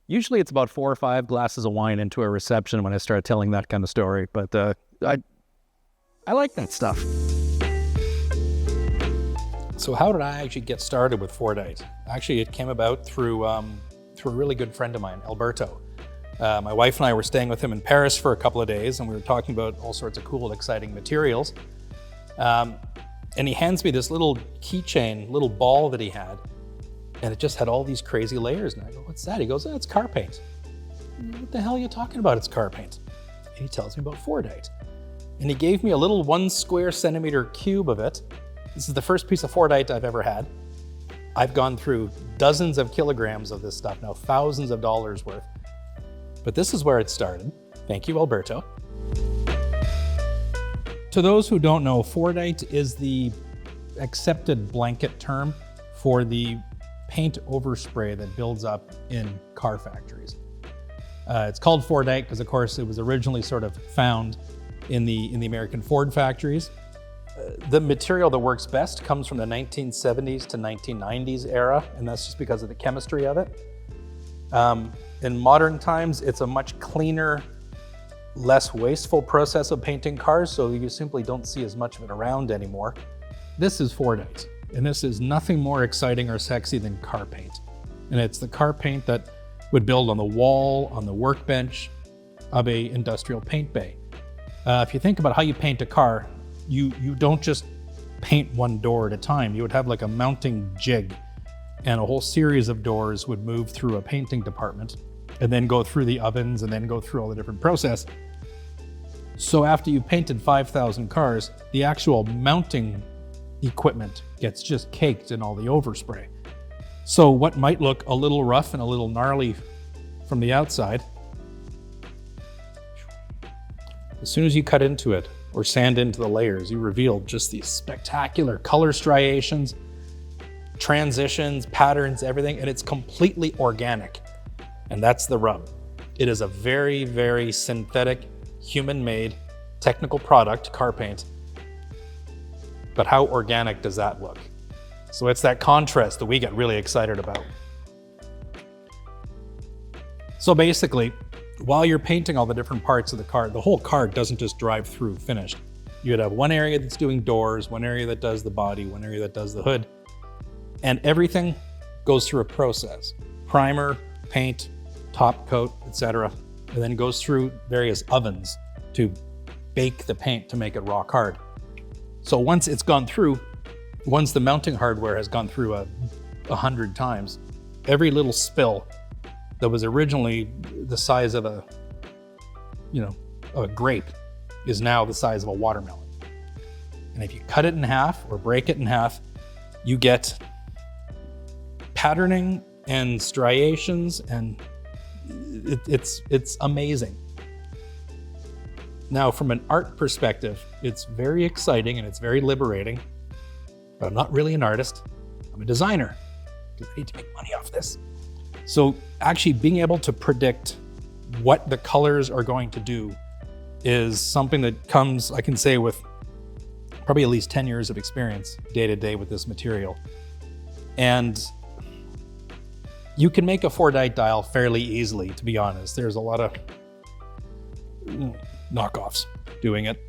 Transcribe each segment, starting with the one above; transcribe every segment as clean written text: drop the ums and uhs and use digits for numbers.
Usually it's about 4 or 5 glasses of wine into a reception when I start telling that kind of story. But I like that stuff. So how did I actually get started with Fordite? Actually, it came about through a really good friend of mine, Alberto. My wife and I were staying with him in Paris for a couple of days, and we were talking about all sorts of cool, exciting materials. And he hands me this little keychain, little ball that he had, and it just had all these crazy layers. And I go, "What's that?" He goes, "Oh, it's car paint." "What the hell are you talking about? It's car paint." And he tells me about Fordite. And he gave me a little 1 square centimeter cube of it. This is the first piece of Fordite I've ever had. I've gone through dozens of kilograms of this stuff now, thousands of dollars worth. But this is where it started. Thank you, Alberto. To those who don't know, Fordite is the accepted blanket term for the paint overspray that builds up in car factories. It's called Fordite because, of course, it was originally sort of found in the American Ford factories. The material that works best comes from the 1970s to 1990s era, and that's just because of the chemistry of it. In modern times, it's a much cleaner, less wasteful process of painting cars, so you simply don't see as much of it around anymore. This is Fordite, and this is nothing more exciting or sexy than car paint. And it's the car paint that would build on the wall, on the workbench of a industrial paint bay. If you think about how you paint a car, you don't just paint one door at a time. You would have like a mounting jig, and a whole series of doors would move through a painting department and then go through the ovens and then go through all the different process. So after you painted 5,000 cars, the actual mounting equipment gets just caked in all the overspray. So what might look a little rough and a little gnarly from the outside, as soon as you cut into it or sand into the layers, you reveal just these spectacular color striations, transitions, patterns, everything, and it's completely organic. And that's the rub. It is a very, very synthetic, human-made, technical product, car paint. But how organic does that look? So it's that contrast that we get really excited about. So basically, while you're painting all the different parts of the car, the whole car doesn't just drive through finished. You'd have one area that's doing doors, one area that does the body, one area that does the hood, and everything goes through a process. Primer, paint, top coat, etc., and then goes through various ovens to bake the paint to make it rock hard. So once it's gone through, once the mounting hardware has gone through 100 times, every little spill that was originally the size of a grape is now the size of a watermelon. And if you cut it in half or break it in half, you get patterning and striations, and it's amazing. Now, from an art perspective, it's very exciting and it's very liberating, but I'm not really an artist. I'm a designer because I need to make money off this. So actually being able to predict what the colors are going to do is something that comes, I can say, with probably at least 10 years of experience day to day with this material. And you can make a Fordite dial fairly easily, to be honest. There's a lot of knockoffs doing it.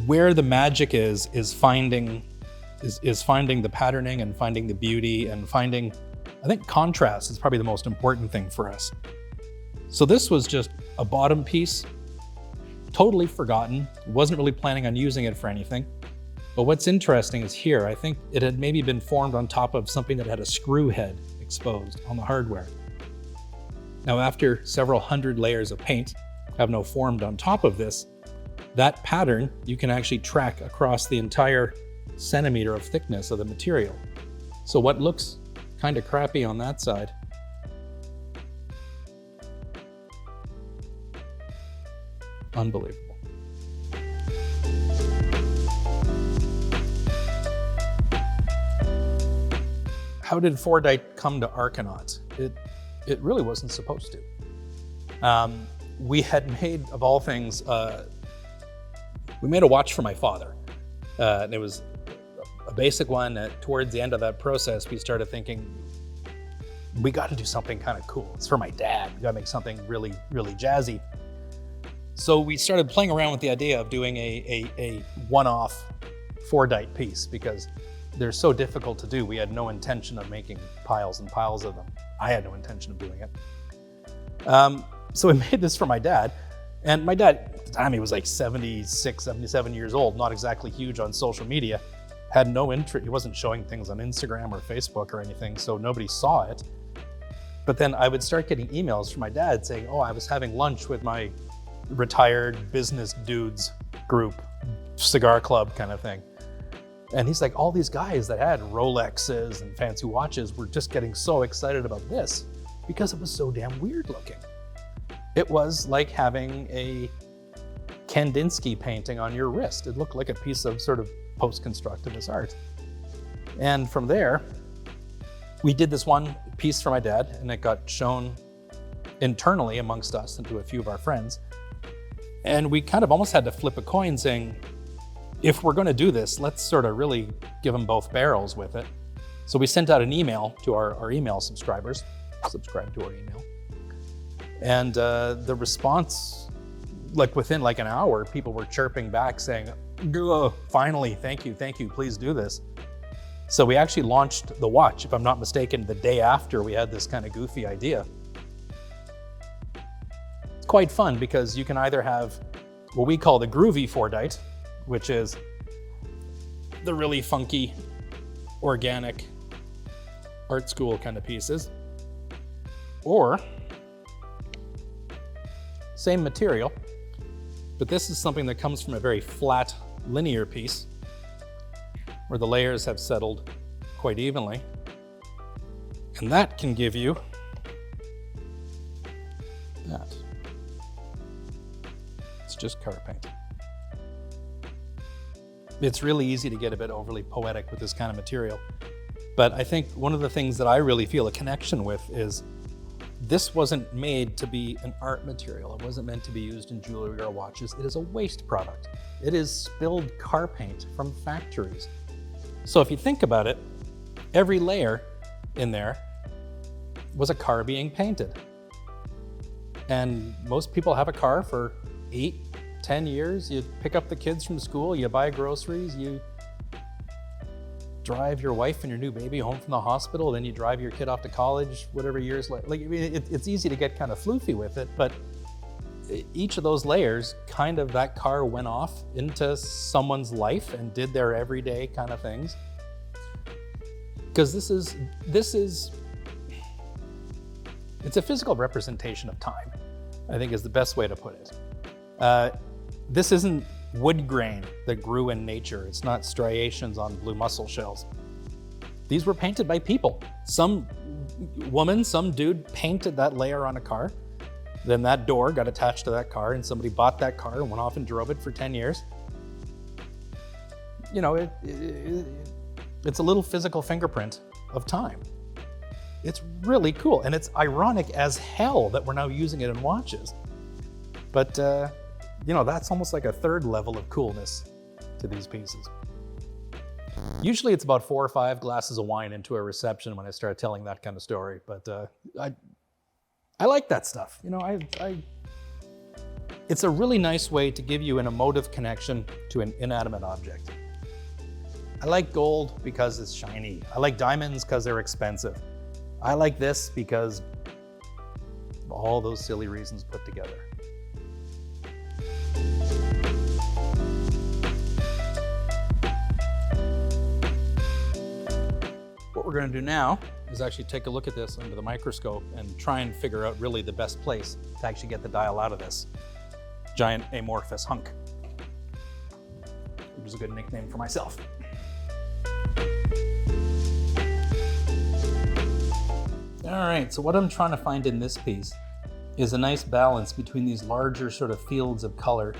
Where the magic is finding the patterning and finding the beauty and finding, I think contrast is probably the most important thing for us. So this was just a bottom piece, totally forgotten. Wasn't really planning on using it for anything. But what's interesting is here, I think it had maybe been formed on top of something that had a screw head exposed on the hardware. Now, after several hundred layers of paint have now formed on top of this, that pattern you can actually track across the entire centimeter of thickness of the material. So what looks kind of crappy on that side unbelievable. How did Fordite come to Arcanaut? It really wasn't supposed to. We had made, of all things, we made a watch for my father. And it was a basic one. Towards the end of that process, we started thinking, we got to do something kind of cool. It's for my dad. We got to make something really, really jazzy. So we started playing around with the idea of doing a one-off Fordite piece because they're so difficult to do. We had no intention of making piles and piles of them. I had no intention of doing it. So we made this for my dad. And my dad, at the time, he was like 76, 77 years old, not exactly huge on social media, had no interest. He wasn't showing things on Instagram or Facebook or anything, so nobody saw it. But then I would start getting emails from my dad saying, oh, I was having lunch with my retired business dudes group, cigar club kind of thing. And he's like, all these guys that had Rolexes and fancy watches were just getting so excited about this because it was so damn weird looking. It was like having a Kandinsky painting on your wrist. It looked like a piece of sort of post-constructivist art. And from there, we did this one piece for my dad, and it got shown internally amongst us and to a few of our friends. And we kind of almost had to flip a coin saying, if we're going to do this, let's sort of really give them both barrels with it. So we sent out an email to our email subscribers, subscribe to our email. And the response, like within like an hour, people were chirping back saying, oh, finally, thank you, please do this. So we actually launched the watch, if I'm not mistaken, the day after we had this kind of goofy idea. It's quite fun because you can either have what we call the groovy Fordite, which is the really funky, organic, art school kind of pieces, or same material, but this is something that comes from a very flat, linear piece where the layers have settled quite evenly. And that can give you that. It's just color paint. It's really easy to get a bit overly poetic with this kind of material. But I think one of the things that I really feel a connection with is this wasn't made to be an art material. It wasn't meant to be used in jewelry or watches. It is a waste product. It is spilled car paint from factories. So if you think about it, every layer in there was a car being painted. And most people have a car for 8, 10 years. You pick up the kids from school, you buy groceries, you drive your wife and your new baby home from the hospital, then you drive your kid off to college, whatever years later. Like, I mean, it's easy to get kind of floofy with it, but each of those layers, kind of that car went off into someone's life and did their everyday kind of things. Because this is, it's a physical representation of time, I think is the best way to put it. This isn't wood grain that grew in nature. It's not striations on blue mussel shells. These were painted by people. Some woman, some dude painted that layer on a car. Then that door got attached to that car and somebody bought that car and went off and drove it for 10 years. You know, it's a little physical fingerprint of time. It's really cool. And it's ironic as hell that we're now using it in watches. But, you know, that's almost like a third level of coolness to these pieces. Usually it's about 4 or 5 glasses of wine into a reception when I start telling that kind of story. But I like that stuff. You know, it's a really nice way to give you an emotive connection to an inanimate object. I like gold because it's shiny. I like diamonds because they're expensive. I like this because of all those silly reasons put together. What we're going to do now is actually take a look at this under the microscope and try and figure out really the best place to actually get the dial out of this giant amorphous hunk, which is a good nickname for myself. All right, so what I'm trying to find in this piece is a nice balance between these larger sort of fields of color,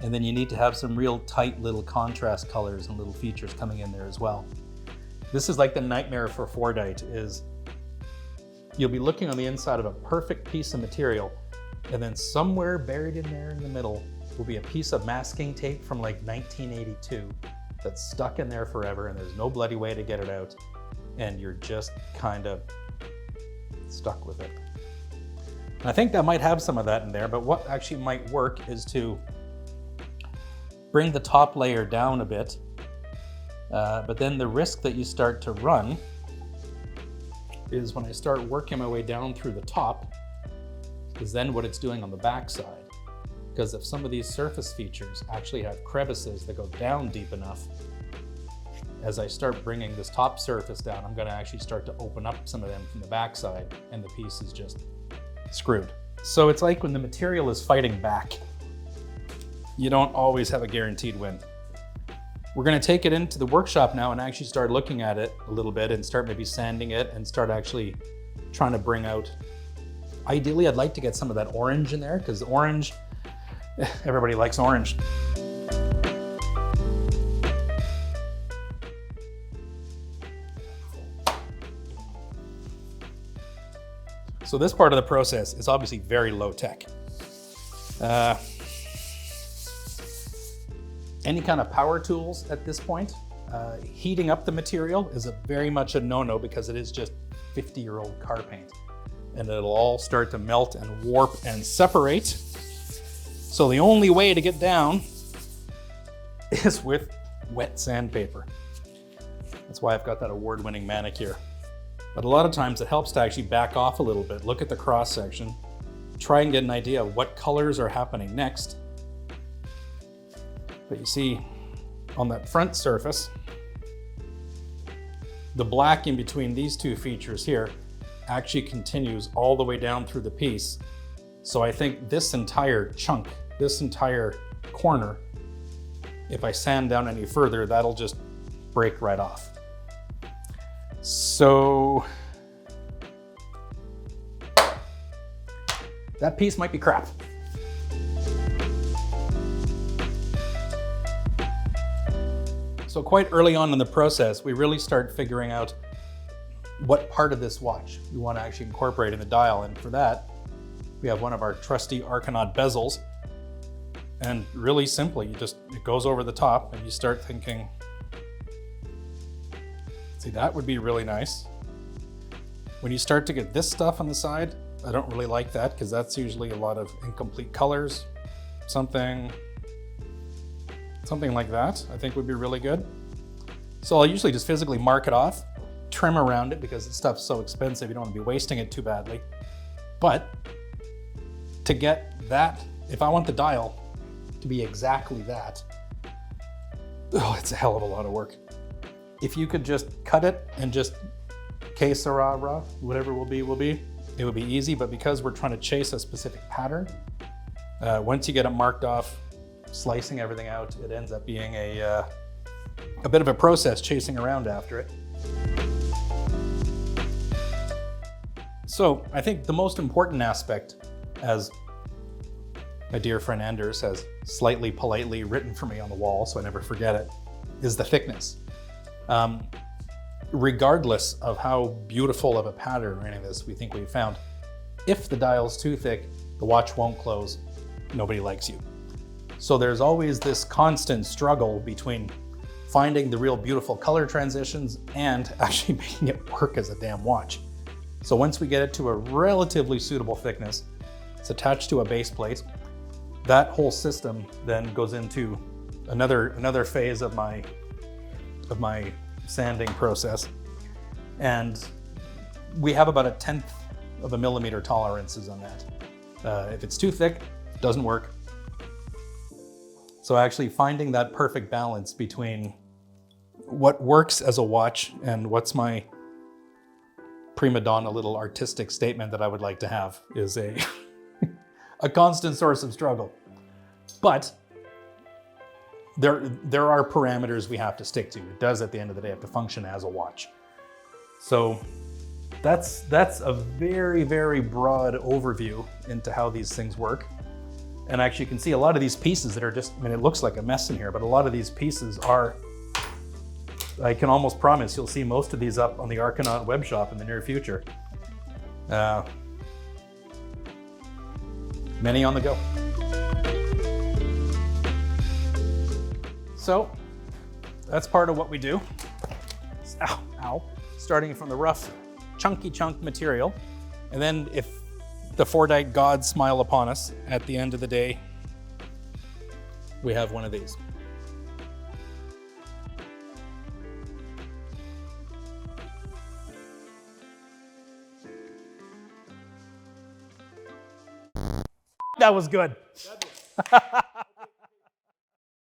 and then you need to have some real tight little contrast colors and little features coming in there as well. This is like the nightmare for Fordite, is you'll be looking on the inside of a perfect piece of material, and then somewhere buried in there in the middle will be a piece of masking tape from like 1982 that's stuck in there forever, and there's no bloody way to get it out, and you're just kind of stuck with it. And I think that might have some of that in there, but what actually might work is to bring the top layer down a bit, but then the risk that you start to run is when I start working my way down through the top, is then what it's doing on the back side. Because if some of these surface features actually have crevices that go down deep enough, as I start bringing this top surface down, I'm going to actually start to open up some of them from the back side, and the piece is just screwed. So it's like when the material is fighting back, you don't always have a guaranteed win. We're going to take it into the workshop now and actually start looking at it a little bit and start maybe sanding it and start actually trying to bring out, ideally I'd like to get some of that orange in there, because orange, everybody likes orange. So this part of the process is obviously very low tech. Any kind of power tools at this point, heating up the material is very much a no-no, because it is just 50-year-old car paint. And it'll all start to melt and warp and separate. So the only way to get down is with wet sandpaper. That's why I've got that award-winning manicure. But a lot of times it helps to actually back off a little bit, look at the cross section, try and get an idea of what colors are happening next. But you see, on that front surface, the black in between these two features here actually continues all the way down through the piece. So I think this entire chunk, this entire corner, if I sand down any further, that'll just break right off. So that piece might be crap. So quite early on in the process, we really start figuring out what part of this watch we want to actually incorporate in the dial. And for that, we have one of our trusty Arcanaut bezels. And really simply, it goes over the top and you start thinking, see, that would be really nice. When you start to get this stuff on the side, I don't really like that, because that's usually a lot of incomplete colors. Something like that I think would be really good. So I'll usually just physically mark it off, trim around it, because the stuff's so expensive, you don't want to be wasting it too badly. But to get that, if I want the dial to be exactly that, oh, it's a hell of a lot of work. If you could just cut it and just que sera, whatever will be, it would be easy. But because we're trying to chase a specific pattern, once you get it marked off, slicing everything out, it ends up being a bit of a process chasing around after it. So I think the most important aspect, as my dear friend Anders has slightly politely written for me on the wall so I never forget it, is the thickness. Regardless of how beautiful of a pattern or any of this we think we've found, if the dial's too thick, the watch won't close, nobody likes you. So there's always this constant struggle between finding the real beautiful color transitions and actually making it work as a damn watch. So once we get it to a relatively suitable thickness, it's attached to a base plate, that whole system then goes into another phase of my sanding process. And we have about 1/10 of a millimeter tolerances on that. If it's too thick, it doesn't work. So actually finding that perfect balance between what works as a watch and what's my prima donna little artistic statement that I would like to have is a constant source of struggle. But there are parameters we have to stick to. It does, at the end of the day, have to function as a watch. So that's a very, very broad overview into how these things work. And actually you can see a lot of these pieces that are just, I mean, it looks like a mess in here, but a lot of these pieces are, I can almost promise you'll see most of these up on the Arcanaut web shop in the near future. Many on the go. So that's part of what we do. Ow. Starting from the rough, chunky chunk material, And then if the Fordite gods smile upon us at the end of the day, we have one of these. That was good.